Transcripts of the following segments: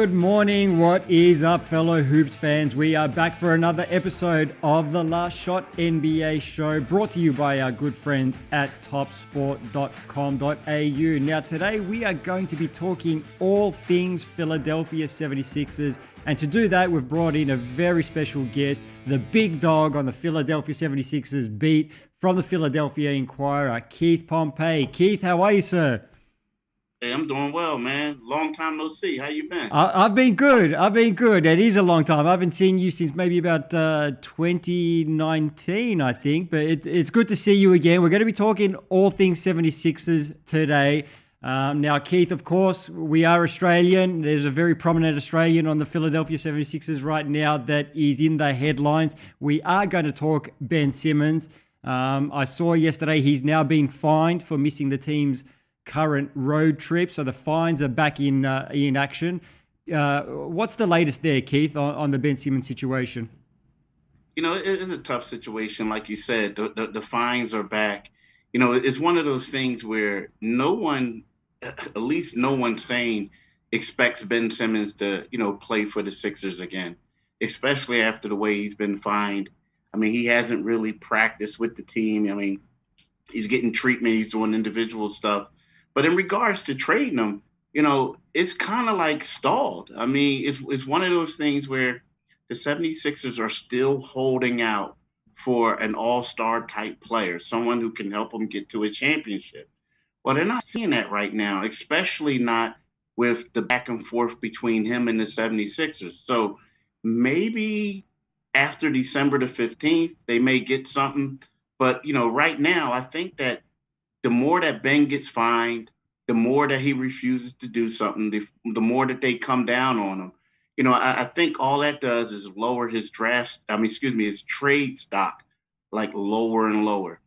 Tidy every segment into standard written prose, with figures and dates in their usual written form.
Good morning. What is up, fellow Hoops fans? We are back for another episode of the Last Shot NBA show, brought to you by our good friends at topsport.com.au. Now, today we are going to be talking all things Philadelphia 76ers. And to do that, we've brought in a very special guest, the big dog on the Philadelphia 76ers beat from the Philadelphia Inquirer, Keith Pompey. Keith, how are you, sir? Hey, I'm doing well, man. Long time no see. How you been? I've been good. It is a long time. I haven't seen you since maybe about 2019, I think. But it's good to see you again. We're going to be talking all things 76ers today. Now, Keith, of course, we are Australian. There's a very prominent Australian on the Philadelphia 76ers right now that is in the headlines. We are going to talk Ben Simmons. I saw yesterday he's now been fined for missing the team's current road trip, so the fines are back in action. What's the latest there, Keith, on the Ben Simmons situation? You know, it's a tough situation, like you said. The fines are back. You know, it's one of those things where no one, at least no one sane, expects Ben Simmons to, play for the Sixers again, especially after the way he's been fined. I mean, he hasn't really practiced with the team. I mean, he's getting treatment, he's doing individual stuff. But in regards to trading him, it's kind of like stalled. I mean, it's one of those things where the 76ers are still holding out for an all-star type player, someone who can help them get to a championship. Well, they're not seeing that right now, especially not with the back and forth between him and the 76ers. So maybe after December the 15th, they may get something. But, right now, I think that the more that Ben gets fined, the more that he refuses to do something, the more that they come down on him. I think all that does is lower his his trade stock, like lower and lower.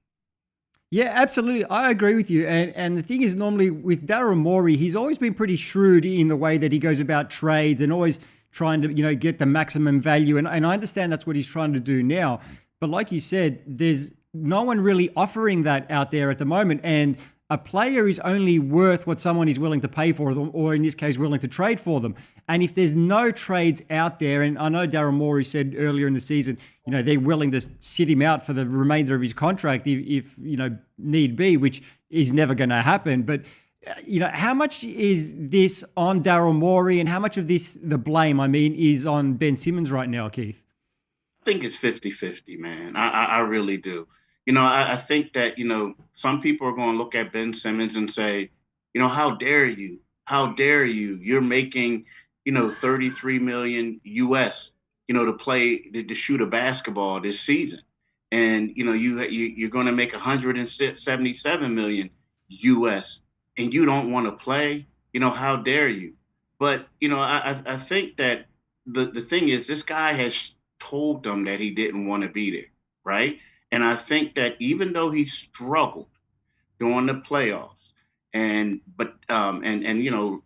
Yeah, absolutely. I agree with you. And the thing is, normally with Daryl Morey, he's always been pretty shrewd in the way that he goes about trades and always trying to, get the maximum value. And I understand that's what he's trying to do now. But like you said, there's no one really offering that out there at the moment. And a player is only worth what someone is willing to pay for them, or in this case, willing to trade for them. And if there's no trades out there, and I know Daryl Morey said earlier in the season, they're willing to sit him out for the remainder of his contract if need be, which is never going to happen. But, how much is this on Daryl Morey, and how much of this, the blame, is on Ben Simmons right now, Keith? I think it's 50-50, man. I really do. I think that, some people are going to look at Ben Simmons and say, how dare you? How dare you? You're making, 33 million US, to shoot a basketball this season. And, you're going to make 177 million US and you don't want to play, how dare you? But, I think that the thing is, this guy has told them that he didn't want to be there, right? And I think that even though he struggled during the playoffs, but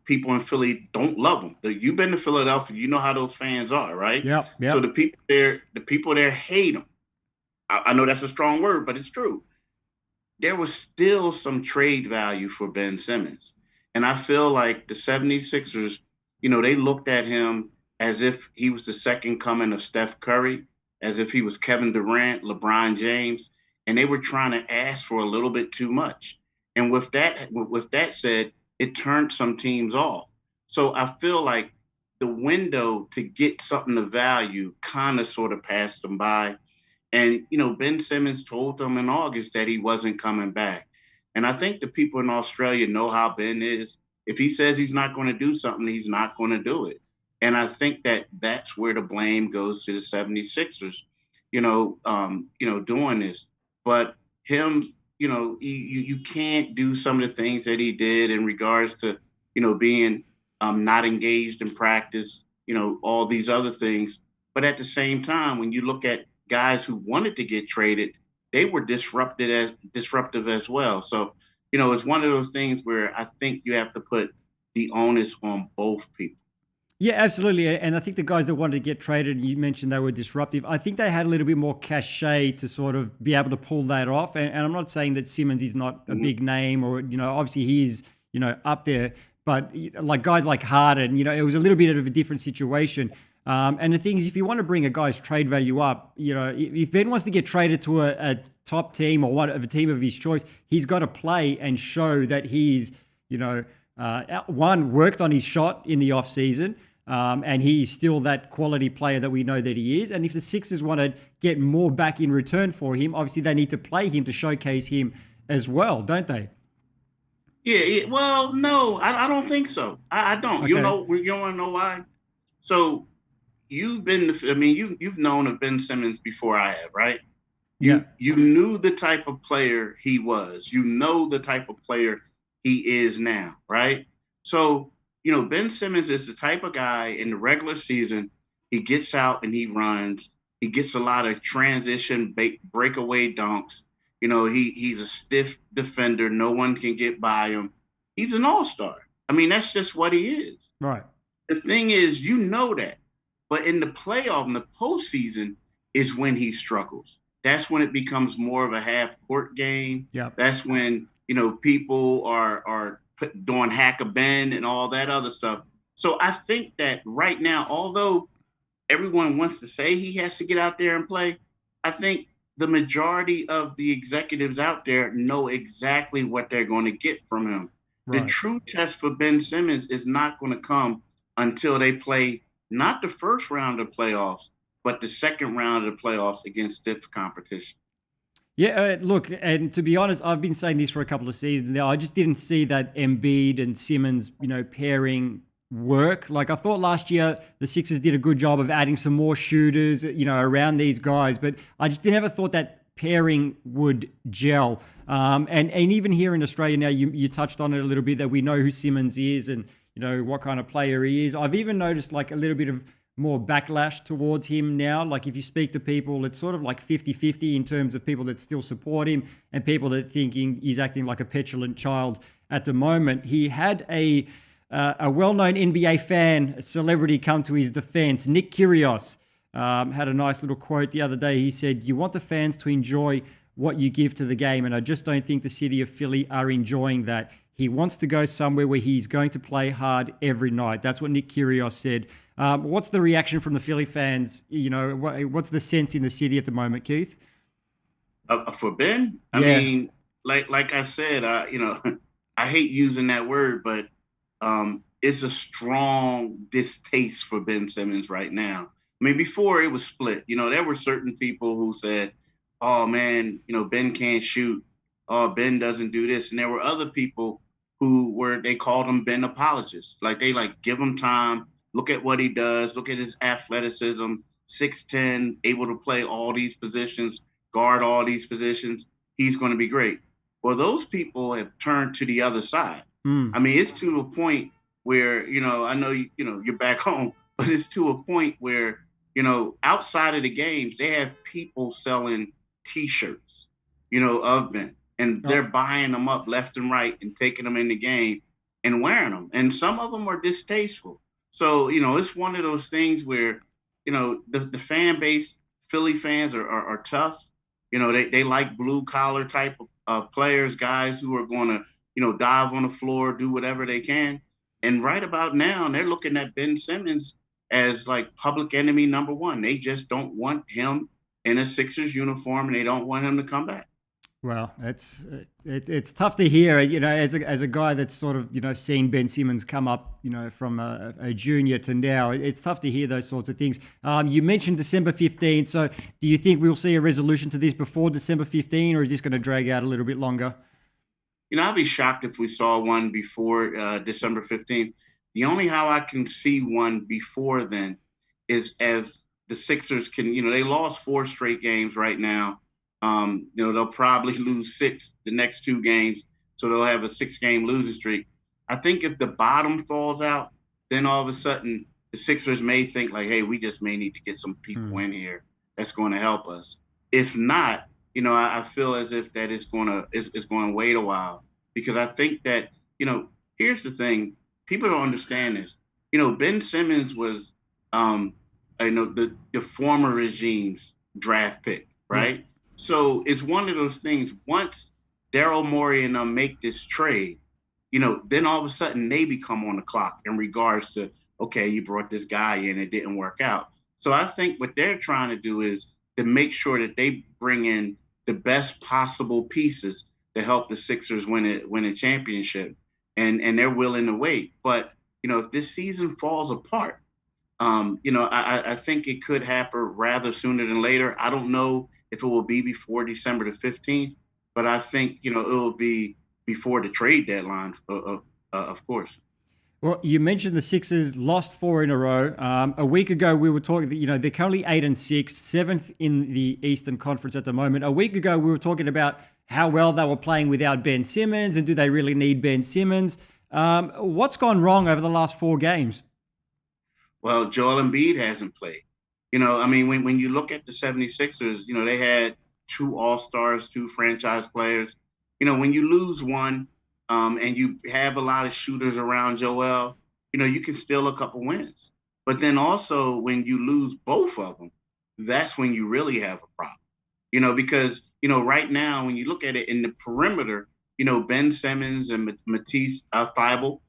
people in Philly don't love him. You've been to Philadelphia, you know how those fans are, right? Yeah. So the people there hate him. I know that's a strong word, but it's true. There was still some trade value for Ben Simmons. And I feel like the 76ers, they looked at him as if he was the second coming of Steph Curry, as if he was Kevin Durant, LeBron James, and they were trying to ask for a little bit too much. And with that said, it turned some teams off. So I feel like the window to get something of value kind of sort of passed them by. And, Ben Simmons told them in August that he wasn't coming back. And I think the people in Australia know how Ben is. If he says he's not going to do something, he's not going to do it. And I think that that's where the blame goes to the 76ers, doing this. But him, you can't do some of the things that he did in regards to, being not engaged in practice, all these other things. But at the same time, when you look at guys who wanted to get traded, they were disruptive as well. So, it's one of those things where I think you have to put the onus on both people. Yeah, absolutely. And I think the guys that wanted to get traded, you mentioned they were disruptive. I think they had a little bit more cachet to sort of be able to pull that off. And I'm not saying that Simmons is not a big name or, obviously he is, up there. But like guys like Harden, it was a little bit of a different situation. And the thing is, if you want to bring a guy's trade value up, if Ben wants to get traded to a top team or one of a team of his choice, he's got to play and show that he's, one, worked on his shot in the off season. And he's still that quality player that we know that he is. And if the Sixers want to get more back in return for him, obviously they need to play him to showcase him as well, don't they? Yeah. Well, no, I don't think so. I don't. Okay. You want to know why? So you've known of Ben Simmons before I have, right? Yeah. You knew the type of player he was. You know the type of player he is now, right? So, Ben Simmons is the type of guy in the regular season, he gets out and he runs. He gets a lot of transition breakaway dunks. He's a stiff defender. No one can get by him. He's an all-star. I mean, that's just what he is. Right. The thing is, that. But in the playoff, in the postseason, is when he struggles. That's when it becomes more of a half-court game. Yeah. That's when, people are doing hack-a-bend and all that other stuff. So I think that right now, although everyone wants to say he has to get out there and play, I think the majority of the executives out there know exactly what they're going to get from him. Right. The true test for Ben Simmons is not going to come until they play not the first round of playoffs, but the second round of the playoffs against stiff competition. Yeah, look, and to be honest, I've been saying this for a couple of seasons now. I just didn't see that Embiid and Simmons, pairing work. Like I thought last year, the Sixers did a good job of adding some more shooters, around these guys, but I just never thought that pairing would gel. And even here in Australia now, you touched on it a little bit that we know who Simmons is and, what kind of player he is. I've even noticed like a little bit of more backlash towards him now. Like if you speak to people, it's sort of like 50-50 in terms of people that still support him and people that thinking he's acting like a petulant child at the moment. He had a well-known NBA fan, a celebrity, come to his defense. Nick Kyrgios had a nice little quote the other day. He said, "You want the fans to enjoy what you give to the game, and I just don't think the city of Philly are enjoying that. He wants to go somewhere where he's going to play hard every night." That's what Nick Kyrgios said. What's the reaction from the Philly fans? What's the sense in the city at the moment, Keith? For Ben, I mean, like I said, I hate using that word, but it's a strong distaste for Ben Simmons right now. I mean, before it was split. There were certain people who said, "Oh man, Ben can't shoot. Oh, Ben doesn't do this," and there were other people who they called him Ben apologists. Like they give him time. Look at what he does. Look at his athleticism, 6'10", able to play all these positions, guard all these positions. He's going to be great. Well, those people have turned to the other side. I mean, it's to a point where, I know, you're back home, but it's to a point where, outside of the games, they have people selling T-shirts, of Ben. And they're buying them up left and right and taking them in the game and wearing them. And some of them are distasteful. So, it's one of those things where, the fan base, Philly fans are tough. They like blue collar type of players, guys who are going to, dive on the floor, do whatever they can. And right about now, they're looking at Ben Simmons as like public enemy number one. They just don't want him in a Sixers uniform and they don't want him to come back. Well, it's tough to hear, as a guy that's sort of, seen Ben Simmons come up, from a junior to now. It's tough to hear those sorts of things. You mentioned December 15th. So do you think we'll see a resolution to this before December 15, or is this going to drag out a little bit longer? I'd be shocked if we saw one before December 15th. The only how I can see one before then is as the Sixers can, they lost 4 straight games right now. They'll probably lose 6 the next 2 games, so they'll have a 6-game losing streak. I think if the bottom falls out, then all of a sudden the Sixers may think like, hey, we just may need to get some people in here that's going to help us. If not, I feel as if that is going to wait a while, because I think that, here's the thing. People don't understand this. Ben Simmons was, the former regime's draft pick, right? Mm-hmm. So it's one of those things. Once Daryl Morey and them make this trade, then all of a sudden they become on the clock in regards to, okay, you brought this guy in, it didn't work out. So I think what they're trying to do is to make sure that they bring in the best possible pieces to help the Sixers win a championship, and they're willing to wait. But if this season falls apart, I think it could happen rather sooner than later. I don't know if it will be before December the 15th, but I think it will be before the trade deadline, of course. Well, you mentioned the Sixers lost 4 in a row. A week ago, we were talking that, they're currently 8-6, 7th in the Eastern Conference at the moment. A week ago, we were talking about how well they were playing without Ben Simmons and do they really need Ben Simmons? What's gone wrong over the last 4 games? Well, Joel Embiid hasn't played. When you look at the 76ers, they had 2 All-Stars, 2 franchise players. When you lose one, and you have a lot of shooters around Joel, you can steal a couple wins. But then also when you lose both of them, that's when you really have a problem. Because, right now, when you look at it in the perimeter, Ben Simmons and Matisse Thybulle,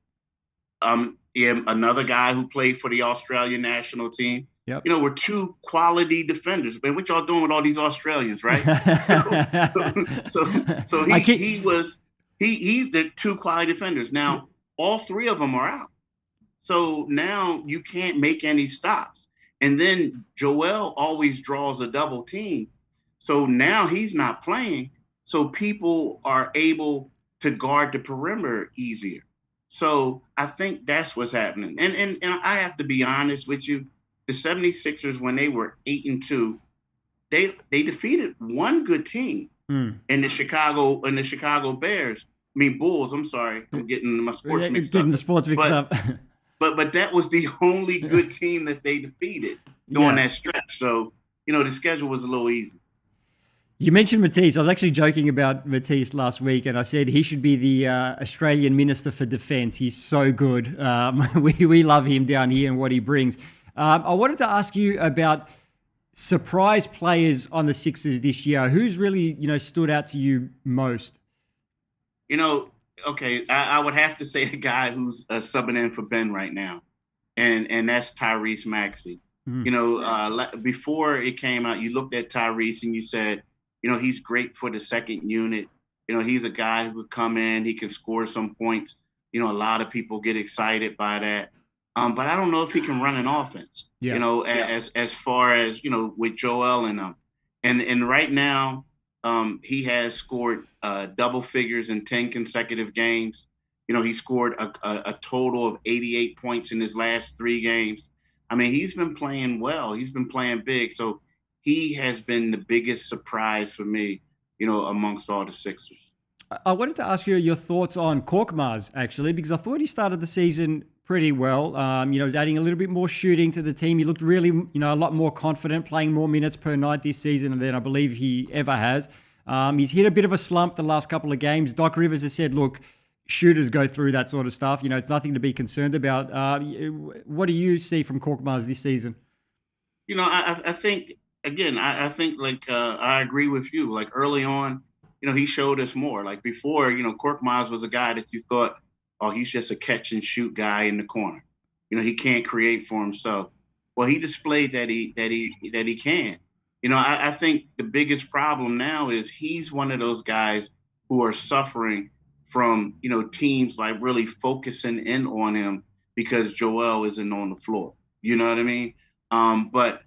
another guy who played for the Australian national team, yep. Were 2 quality defenders. Man, what y'all doing with all these Australians, right? so he's the 2 quality defenders. Now, all 3 of them are out. So now you can't make any stops. And then Joel always draws a double team. So now he's not playing. So people are able to guard the perimeter easier. So I think that's what's happening. And I have to be honest with you, the 76ers, when they were 8-2, they defeated one good team. In the Chicago Bears. Bulls. I'm sorry, I'm getting my sports mixed up. The sports mixed up. but that was the only good team that they defeated during that stretch. So the schedule was a little easy. You mentioned Matisse. I was actually joking about Matisse last week, and I said he should be the Australian Minister for Defence. He's so good. We love him down here and what he brings. I wanted to ask you about surprise players on the Sixers this year. Who's really, stood out to you most? Okay, I would have to say a guy who's subbing in for Ben right now, and that's Tyrese Maxey. Before it came out, you looked at Tyrese and you said, he's great for the second unit. He's a guy who would come in, he can score some points. A lot of people get excited by that. But I don't know if he can run an offense, as far as, with Joel and them. And right now, he has scored double figures in 10 consecutive games. He scored a total of 88 points in his last 3 games. He's been playing well. He's been playing big. So he has been the biggest surprise for me, amongst all the Sixers. I wanted to ask you your thoughts on Korkmaz, actually, because I thought he started the season pretty well. He's adding a little bit more shooting to the team. He looked really, a lot more confident, playing more minutes per night this season than I believe he ever has. He's hit a bit of a slump the last couple of games. Doc Rivers has said, look, shooters go through that sort of stuff. It's nothing to be concerned about. What do you see from Korkmaz this season? I think, again, I think I agree with you. Like early on, he showed us more. Like before, Korkmaz was a guy that you thought, oh, he's just a catch and shoot guy in the corner. He can't create for himself. Well, he displayed that he can. I think the biggest problem now is he's one of those guys who are suffering from, teams like really focusing in on him because Joel isn't on the floor. You know what I mean? But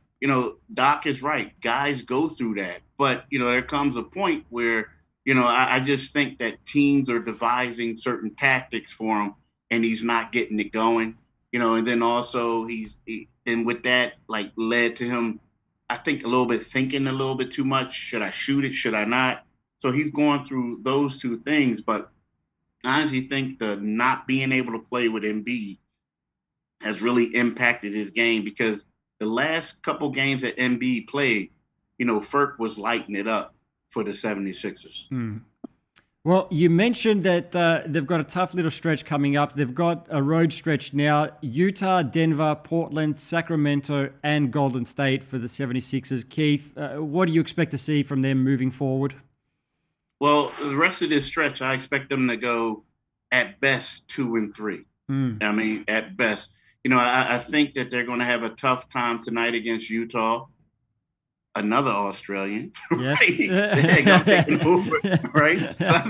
Doc is right. Guys go through that. But, there comes a point where, I just think that teams are devising certain tactics for him and he's not getting it going, and then also and with that, led to him, I think, a little bit thinking a little bit too much. Should I shoot it? Should I not? So he's going through those 2 things. But I honestly think the not being able to play with Embiid has really impacted his game because the last couple games that Embiid played, Ferk was lighting it up for the 76ers. Well, you mentioned that they've got a tough little stretch coming up. They've got a road stretch now: Utah, Denver, Portland, Sacramento, and Golden State for the 76ers. Keith, what do you expect to see from them moving forward? Well, the rest of this stretch, I expect them to go at best 2-3. Mm. I mean, at best. I think that they're going to have a tough time tonight against Utah, another Australian, Yes. right? They're going to take over, right? So I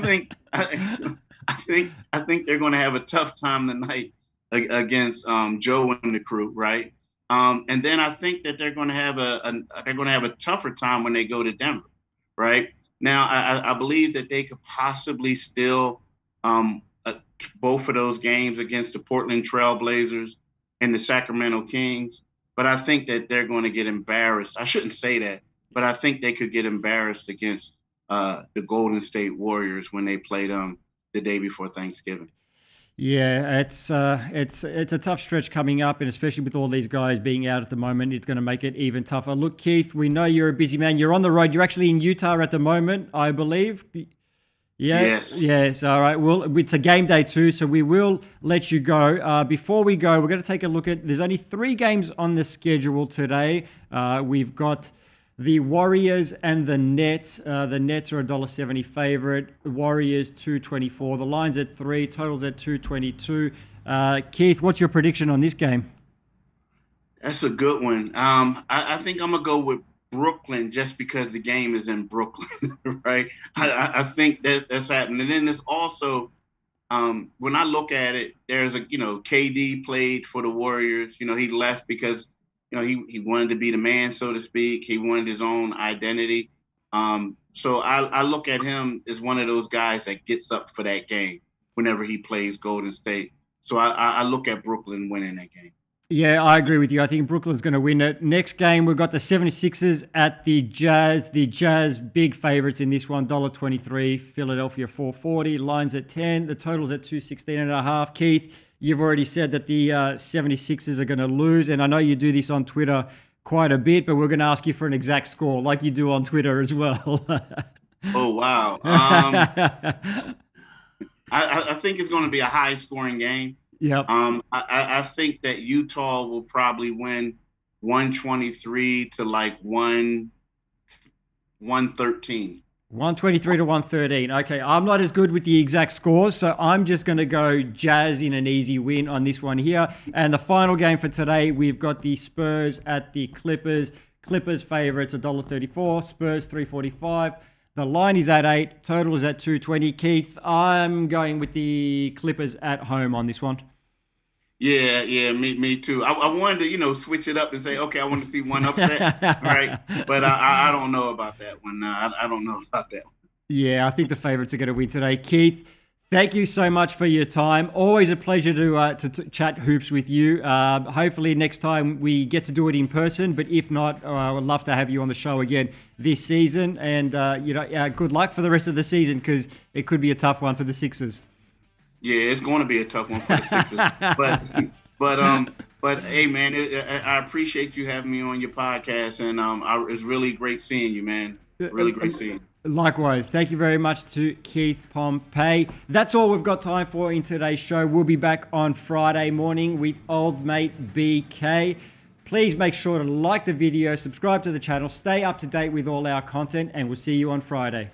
think they're going to have a tough time tonight against Joe and the crew, right? And then I think that they're going to have a tougher time when they go to Denver, right? Now I believe that they could possibly still both of those games against the Portland Trailblazers and the Sacramento Kings. But I think that they're going to get embarrassed. I shouldn't say that, but I think they could get embarrassed against the Golden State Warriors when they play them the day before Thanksgiving. Yeah, it's a tough stretch coming up, and especially with all these guys being out at the moment, it's going to make it even tougher. Look, Keith, we know you're a busy man. You're on the road. You're actually in Utah at the moment, I believe. Yeah. Yes. Yes. All right. Well, it's a game day too, so we will let you go. Before we go, we're going to take a look at. There's only 3 games on the schedule today. We've got the Warriors and the Nets. The Nets are $1.70 favorite. Warriors $2.24. The line's at 3. Totals at 2.22. Keith, what's your prediction on this game? That's a good one. I think I'm gonna go with Brooklyn just because the game is in Brooklyn, right? I think that's happening. And then there's also, when I look at it, there's KD played for the Warriors. He left because, he wanted to be the man, so to speak. He wanted his own identity. So I look at him as one of those guys that gets up for that game whenever he plays Golden State. So I look at Brooklyn winning that game. Yeah, I agree with you. I think Brooklyn's going to win it. Next game, we've got the 76ers at the Jazz. The Jazz, big favorites in this one, $1.23. Philadelphia $4.40. Lines at 10. The total's at 216.5. Keith, you've already said that the 76ers are going to lose. And I know you do this on Twitter quite a bit, but we're going to ask you for an exact score like you do on Twitter as well. Oh, wow. I think it's going to be a high-scoring game. Yep. I think that Utah will probably win 123 to like 113. 123 to 113. Okay, I'm not as good with the exact scores, so I'm just going to go Jazz in an easy win on this one here. And the final game for today, we've got the Spurs at the Clippers. Clippers favorites $1.34, Spurs $3.45. The line is at 8, total is at 220. Keith, I'm going with the Clippers at home on this one. Yeah, me too. I wanted to, switch it up and say, okay, I want to see one upset, right? But I don't know about that one. I don't know about that one. Yeah, I think the favorites are going to win today. Keith, thank you so much for your time. Always a pleasure to chat hoops with you. Hopefully next time we get to do it in person, but if not, I would love to have you on the show again this season. And, good luck for the rest of the season because it could be a tough one for the Sixers. Yeah, it's going to be a tough one for the Sixers. but hey, man, I appreciate you having me on your podcast, and it's really great seeing you, man. Really great seeing you. Likewise. Thank you very much to Keith Pompey. That's all we've got time for in today's show. We'll be back on Friday morning with old mate BK. Please make sure to like the video, subscribe to the channel, stay up to date with all our content, and we'll see you on Friday.